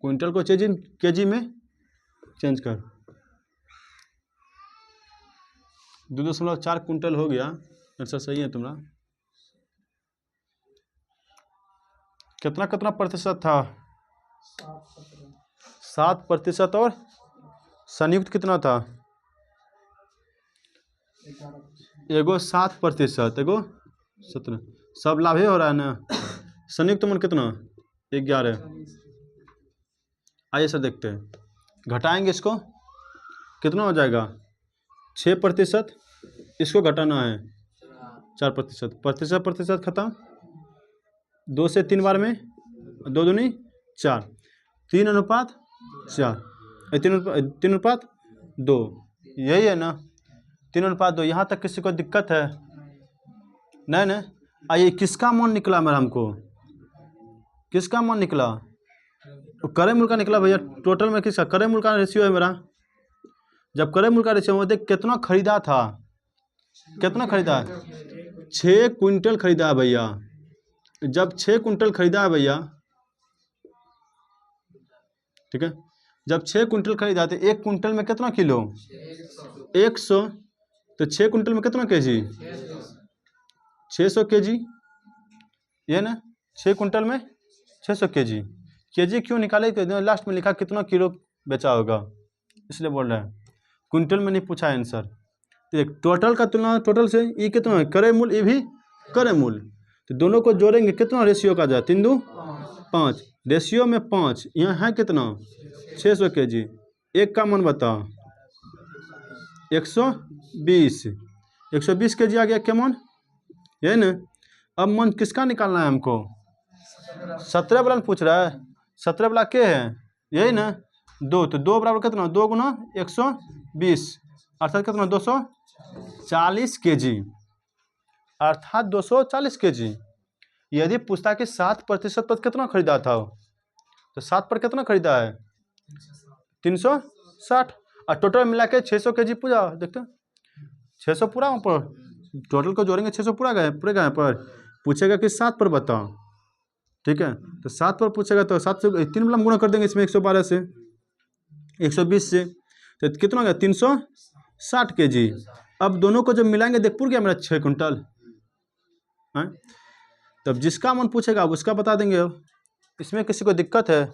Speaker 1: क्विंटल को केजी में चेंज कर। 2.4 क्विंटल हो गया। अच्छा सही है तुम्हारा। कितना प्रतिशत था? 7%। और संयुक्त कितना था? एगो 7%, एगो 17। सब लाभ ही हो रहा है ना। संयुक्त मूल्य कितना? 11। आइए सर देखते हैं, घटाएंगे इसको, कितना हो जाएगा? 6%। इसको घटाना है 4%। प्रतिशत खत्म। 2 से 3 बार में 2 दूनी 4, 3:4, 3:2, यही है ना? 3:2। यहाँ तक किसी को दिक्कत है? नहीं ना। आइए किसका मान निकला मेरा? हमको किसका मान निकला? क्रय मूल्य का निकला भैया। टोटल में किसका क्रय मूल्य का रेशियो है मेरा? जब क्रय मूल्य का रेशियो वो देख कितना खरीदा था, कितना खरीदा है? 6 क्विंटल खरीदा है भैया। जब 6 क्विंटल खरीदा है भैया, ठीक है, जब 6 क्विंटल खरीदा तो 1 क्विंटल में कितना किलो? 100। तो 6 क्विंटल में कितना केजी? 600 केजी, ये ना। 6 क्विंटल में 600 केजी। केजी क्यों निकाले? तो लास्ट में लिखा कितना किलो बेचा होगा, इसलिए बोल रहे हैं। क्विंटल में नहीं पूछा आंसर। एक टोटल का तुलना टोटल से, ये कितना है? क्रय मूल्य, ये भी क्रय मूल्य। तो दोनों को जोड़ेंगे कितना रेशियो का जाए? 3:5। रेशियो में 5। यहाँ है कितना? 600 केजी। एक का मान बताओ? 120। 120 केजी आ गया क्या मान? यही ना। अब मान किसका निकालना है हमको? 17 वाला पूछ रहा है। 17 वाला क्या है? यही ना। 2। तो 2 बराबर कितना? 2 गुना 120, अर्थात कितना? 240 केजी, अर्थात 240 केजी। यदि पूछता कि 7% पर कितना खरीदा था, तो 7 पर कितना खरीदा है? 360। और टोटल मिला के 600 केजी पूरा देखते हैं। 600 पूरा पर टोटल को जोड़ेंगे, 600 पूरा गए, पूरे गए पर पूछेगा कि 7 पर बताओ। ठीक है, तो 7 पर पूछेगा तो 7 से 3 वाला गुणा कर देंगे इसमें 112 से, 120 से, तो कितना हो गया 360 kg। अब दोनों को जब मिलाएंगे देख पुर गया मेरा 6 कुंटल है। तब जिसका मन पूछेगा उसका बता देंगे। अब इसमें किसी को दिक्कत है?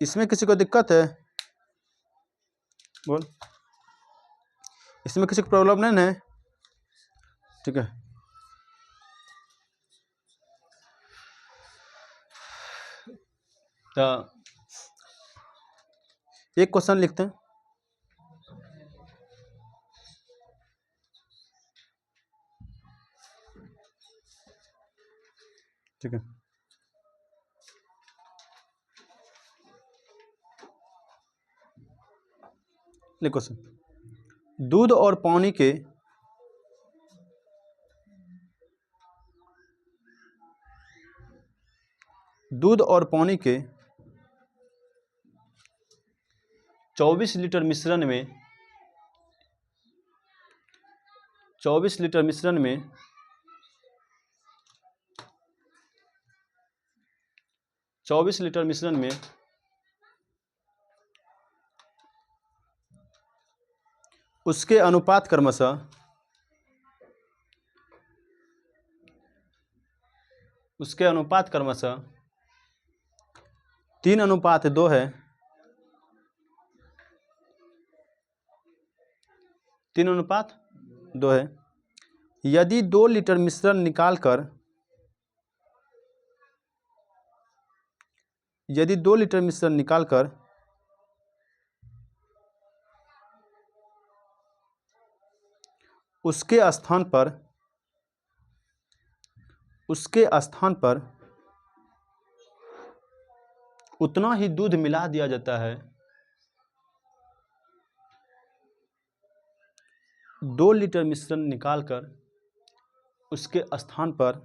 Speaker 1: इसमें किसी को दिक्कत है? बोल, इसमें किसी को प्रॉब्लम नहीं है? ठीक है, तो एक क्वेश्चन लिखते हैं। ठीक है, लिखो क्वेश्चन, दूध और पानी के दूध और पानी के 24 लीटर मिश्रण में 24 लीटर मिश्रण में 24 लीटर मिश्रण में उसके अनुपात क्रमशः 3:2 है। 3:2 है। यदि 2 लीटर मिश्रण निकालकर उसके स्थान पर उतना ही दूध मिला दिया जाता है, 2 लीटर मिश्रण निकालकर उसके स्थान पर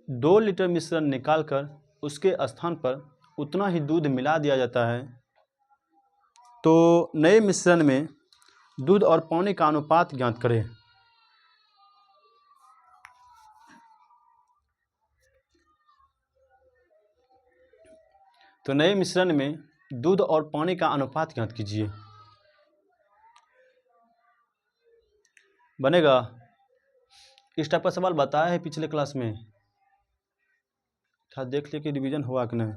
Speaker 1: 2 लीटर मिश्रण निकालकर उसके स्थान पर उतना ही दूध मिला दिया जाता है, तो नए मिश्रण में दूध और पानी का अनुपात ज्ञात करें। तो नए मिश्रण में दूध और पानी का अनुपात ज्ञात कीजिए। बनेगा? इस टाइप का सवाल बताया है पिछले क्लास में, था देख लिया कि रिवीजन हुआ कि नहीं।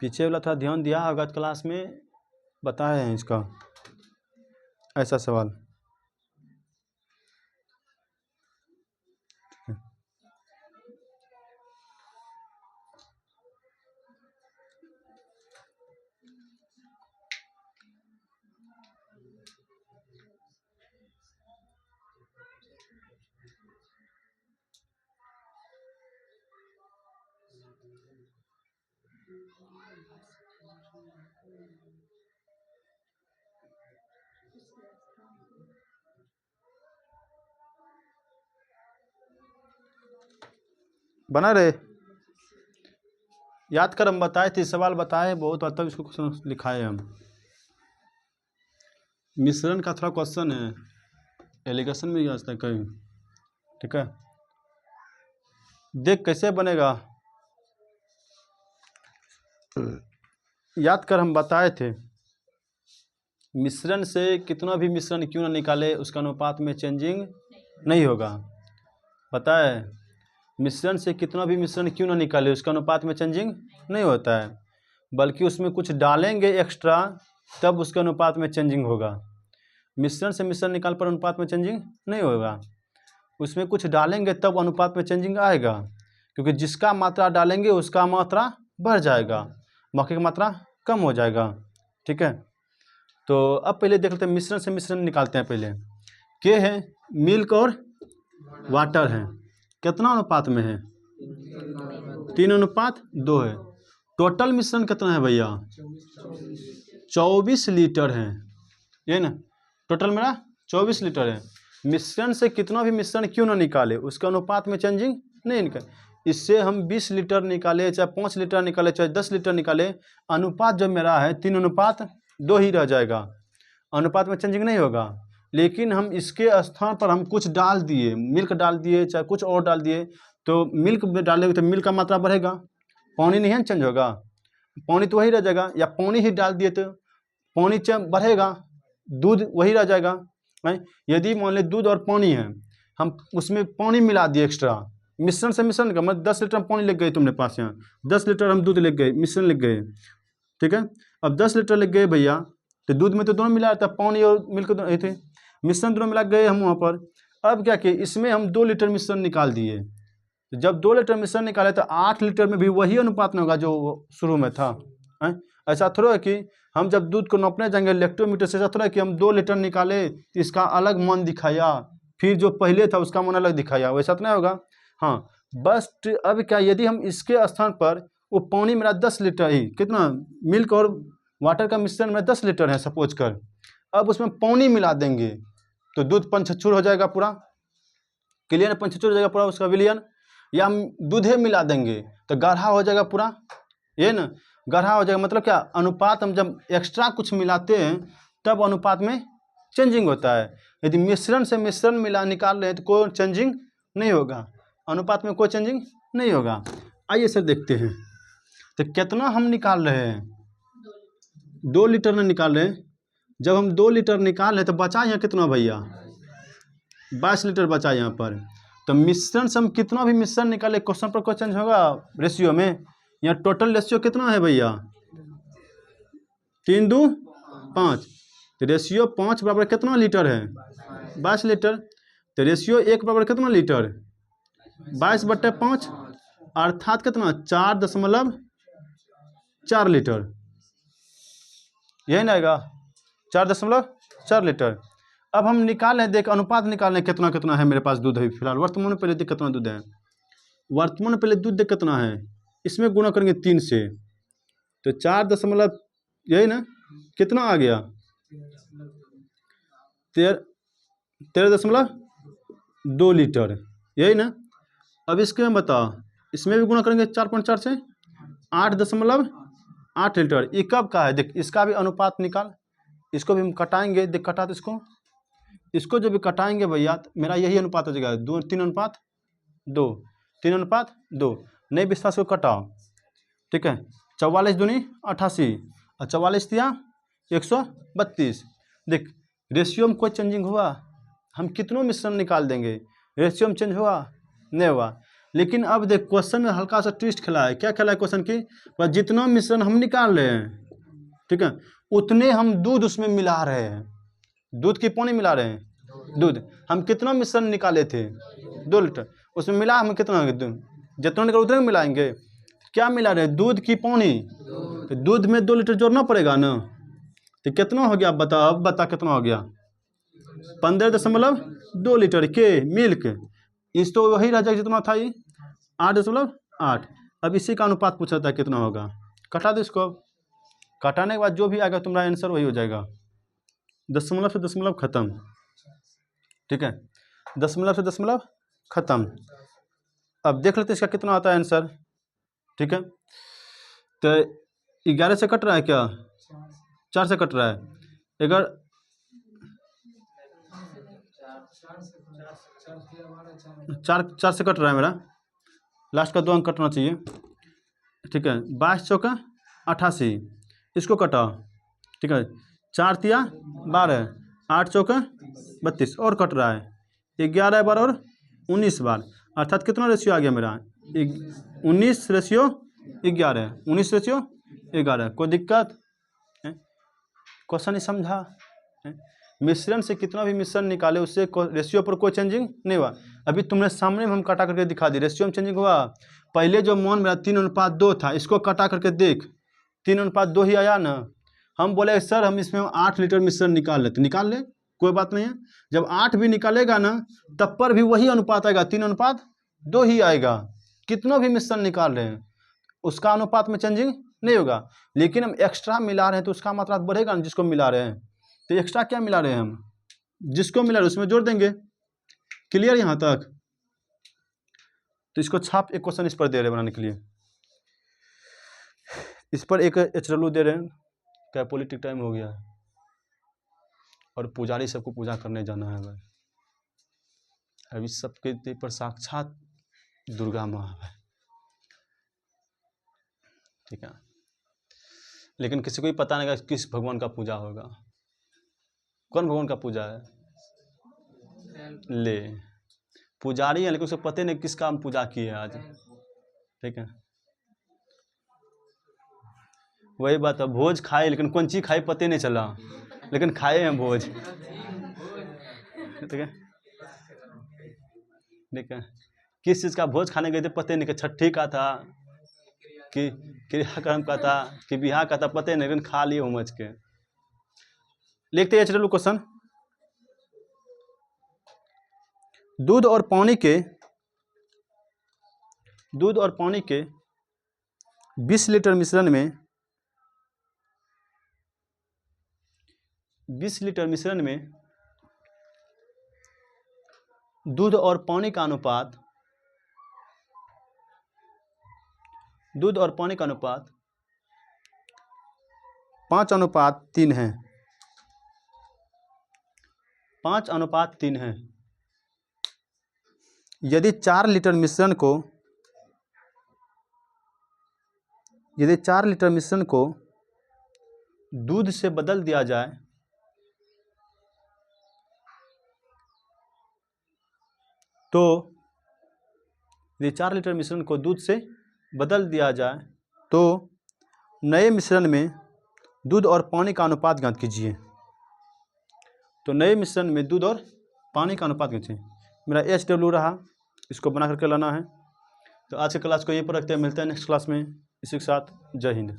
Speaker 1: पीछे वाला था ध्यान दिया होगा, क्लास में बताए हैं इसका ऐसा सवाल। बना रहे, याद कर, हम बताए थे सवाल बताए बहुत हद तक इसको क्वेश्चन लिखाए हम। मिश्रण का थोड़ा क्वेश्चन है, एलिगेशन में आता है कहीं। ठीक है, देख कैसे बनेगा, याद कर हम बताए थे मिश्रण से कितना भी मिश्रण क्यों ना निकाले उसका अनुपात में चेंजिंग नहीं होगा। बताए मिश्रण से कितना भी मिश्रण क्यों ना निकाले उसका अनुपात में चेंजिंग नहीं होता है, बल्कि उसमें कुछ डालेंगे एक्स्ट्रा तब उसके अनुपात में चेंजिंग होगा। मिश्रण से मिश्रण निकाल पर अनुपात में चेंजिंग नहीं होगा, उसमें कुछ डालेंगे तब अनुपात में चेंजिंग आएगा, क्योंकि जिसका मात्रा डालेंगे उसका मात्रा बढ़ जाएगा, बाकी की मात्रा कम हो जाएगा। ठीक है, तो अब पहले देख लेते हैं मिश्रण से मिश्रण निकालते हैं। पहले के है मिल्क और वाटर है, कितना अनुपात में है? 3:2 है। टोटल मिश्रण कितना है भैया? 24 लीटर है, ये ना टोटल मेरा 24 लीटर है। मिश्रण से कितना भी मिश्रण क्यों ना निकाले उसका अनुपात में चेंजिंग नहीं निकाले। इससे हम 20 लीटर निकाले, चाहे 5 लीटर निकाले, चाहे 10 लीटर निकाले, अनुपात जो मेरा है 3:2 ही रह जाएगा, अनुपात में चेंजिंग नहीं होगा। लेकिन हम इसके स्थान पर हम कुछ डाल दिए, मिल्क डाल दिए, चाहे कुछ और डाल दिए, तो मिल्क में डालेंगे तो मिल्क का मात्रा बढ़ेगा, पानी नहीं चेंज होगा, पानी तो वही रह जाएगा। या पानी ही डाल दिए तो पानी बढ़ेगा, दूध वही रह जाएगा। यदि मान लीजिए दूध और पानी है, हम उसमें पानी मिला दिए एक्स्ट्रा, मिश्रण से मिश्रण का मतलब 10 लीटर पानी लेके गए तुमने पास, यहाँ 10 लीटर हम दूध लेके गए, मिश्रण लेके गए, ठीक है। अब 10 लीटर लेके गए भैया, तो दूध में तो दोनों मिला था, पानी और मिल्क दोनों थे, मिश्रण दोनों मिला गए हम वहाँ पर। अब क्या किए, इसमें हम 2 लीटर मिश्रण निकाल दिए। तो जब 2 लीटर मिश्रण निकाले तो 8 लीटर में भी वही अनुपात में होगा जो शुरू में था। ऐसा थोड़ा है कि हम जब दूध को नापने जाएंगे इलेक्ट्रोमीटर से, ऐसा थोड़ा है कि हम 2 लीटर निकाले तो इसका अलग मान दिखाया, फिर जो पहले था उसका मान अलग दिखाया, वैसा तो नहीं होगा। हाँ, बस अब क्या, यदि हम इसके स्थान पर वो पानी मेरा 10 लीटर ही, कितना मिल्क और वाटर का मिश्रण मेरा 10 लीटर है सपोज कर, अब उसमें पानी मिला देंगे तो दूध पंचचूर हो जाएगा पूरा, क्लियर, पंचचूर हो जाएगा पूरा उसका विलियन। या हम दूधे मिला देंगे तो गाढ़ा हो जाएगा पूरा, ये ना, गाढ़ा हो जाएगा। मतलब क्या, अनुपात हम जब एक्स्ट्रा कुछ मिलाते हैं तब अनुपात में चेंजिंग होता है। यदि मिश्रण से मिश्रण मिला निकाल रहे हैं तो कोई चेंजिंग नहीं होगा, अनुपात में कोई चेंजिंग नहीं होगा। आइए सर देखते हैं, तो कितना हम निकाल रहे हैं, 2 लीटर में निकाल रहे हैं। जब हम 2 लीटर निकाल रहे हैं तो बचा यहाँ कितना भैया, 22 लीटर बचा यहाँ पर। तो मिश्रण से हम कितना भी मिश्रण निकाले, क्वेश्चन पर क्वेश्चन होगा रेशियो में, यहाँ टोटल रेशियो कितना है भैया, 3 2 5, तो रेशियो 5 बराबर कितना लीटर है, 22 लीटर। तो रेशियो 1 बराबर कितना लीटर, 22/5, अर्थात कितना 4.4 लीटर, यही ना आएगा, 4.4 लीटर। अब हम निकाल लें, देख अनुपात निकाल लें कितना कितना है मेरे पास दूध है फिलहाल वर्तमान में, पहले देख कितना दूध है, वर्तमान में पहले दूध देख कितना है, इसमें गुणा करेंगे 3 से, तो 4 यही ना, कितना आ गया 13.2 लीटर, यही ना। अब इसके में बताओ, इसमें भी गुणा करेंगे 4.4 से, 8.8 लीटर। ये कब का है, देख इसका भी अनुपात निकाल, इसको भी हम कटाएंगे, देख कटा तो इसको जो भी कटाएंगे भैया तो मेरा यही अनुपात हो जाएगा, 3:2, 3:2। नए विस्तार को कटाओ, ठीक है, 44 दूनी 88 और 44 दिया 132। देख रेशियो में कोई चेंजिंग हुआ, हम कितनों मिश्रण निकाल देंगे, रेशियो में चेंज हुआ नहीं हुआ। लेकिन अब देख क्वेश्चन में हल्का सा ट्विस्ट खेला है, क्या खेला है क्वेश्चन की, पर जितना मिश्रण हम निकाल रहे हैं, ठीक है, उतने हम दूध उसमें मिला रहे हैं, दूध की पानी मिला रहे हैं, दूध हम कितना मिश्रण निकाले थे 2 लीटर, उसमें मिला हम कितना, जितना निकाल उतने मिलाएंगे। क्या मिला रहे, दूध की पानी, तो दूध में 2 लीटर जोड़ना पड़ेगा ना, तो कितना हो गया बता, अब बता कितना हो गया, 15.2 लीटर के मिल्क, इस तो वही रह जाएगा जितना था ये 8.8। अब इसी का अनुपात पूछा था कितना होगा, कटा दो इसको, कटाने के बाद जो भी आएगा तुम्हारा आंसर वही हो जाएगा, दशमलव से दशमलव खत्म, ठीक है, दशमलव से दशमलव खत्म। अब देख लेते इसका कितना आता है आंसर, ठीक है। तो 11 से कट रहा है क्या, 4 से कट रहा है, अगर 4 से कट रहा है मेरा, लास्ट का 2 अंक कटना चाहिए, ठीक है। 22 चौका 88, इसको कटाओ, ठीक है, 4 तिया 12, 8 चौका 32 और कट रहा है, 11 बार और 19 बार, अर्थात कितना रेशियो आ गया मेरा, 19 रेशियो 11, 19 रेशियो 11। कोई दिक्कत, क्वेश्चन ही समझा, मिश्रण से कितना भी मिश्रण निकाले उससे रेशियो पर कोई चेंजिंग नहीं हुआ। अभी तुमने सामने में हम कटा करके दिखा दी, रेशियो में चेंजिंग हुआ। पहले जो मान मेरा 3:2 था, इसको कटा करके देख 3:2 ही आया ना। हम बोले सर हम इसमें 8 लीटर मिश्रण निकाल ले, तो निकाल ले, कोई बात नहीं है। जब 8 भी निकालेगा ना तब पर भी वही अनुपात आएगा, 3:2 ही आएगा। कितना भी मिश्रण निकाल रहे हैं उसका अनुपात में चेंजिंग नहीं होगा। लेकिन हम एक्स्ट्रा मिला रहे हैं तो उसका मात्रा बढ़ेगा ना, जिसको मिला रहे हैं। तो एक्स्ट्रा क्या मिला रहे हैं हम, जिसको मिला रहे हैं उसमें जोड़ देंगे। क्लियर यहाँ तक? तो इसको छाप, एक क्वेश्चन इस पर दे रहे हैं बनाने के लिए, इस पर एक HW दे रहे हैं। क्या पॉलिटिक टाइम हो गया है और पुजारी सबको पूजा करने जाना है भाई। अभी सबके पर साक्षात दुर्गा माँ है, ठीक है। लेकिन किसी को भी पता नहीं किस भगवान का पूजा होगा, कौन भगवान का पूजा है। ले पुजारी है लेकिन उसे पता नहीं किसका हम पूजा किए आज, ठीक है। वही बात है, भोज खाए लेकिन कौन चीज खाए पता नहीं चला, लेकिन खाए हैं भोज, ठीक है, ठीक है। किस चीज़ का भोज खाने गए थे पता नहीं, कि छठी का था कि क्रियाक्रम का था कि बिहार का था, पता नहीं, लेकिन खा लिए उमज के। लिखते हैं चलो क्वेश्चन। दूध और पानी के 20 लीटर मिश्रण में 20 लीटर मिश्रण में दूध और पानी का अनुपात 5:3 है। 5:3 है। यदि 4 लीटर मिश्रण को दूध से बदल दिया जाए तो यदि 4 लीटर मिश्रण को दूध से बदल दिया जाए तो नए मिश्रण में दूध और पानी का अनुपात ज्ञात कीजिए। तो नए मिश्रण में दूध और पानी का अनुपात कीजिए। मेरा HW रहा, इसको बना करके लाना है। तो आज की क्लास को यहीं पर रखते हैं, मिलते हैं नेक्स्ट क्लास में। इसी के साथ जय हिंद।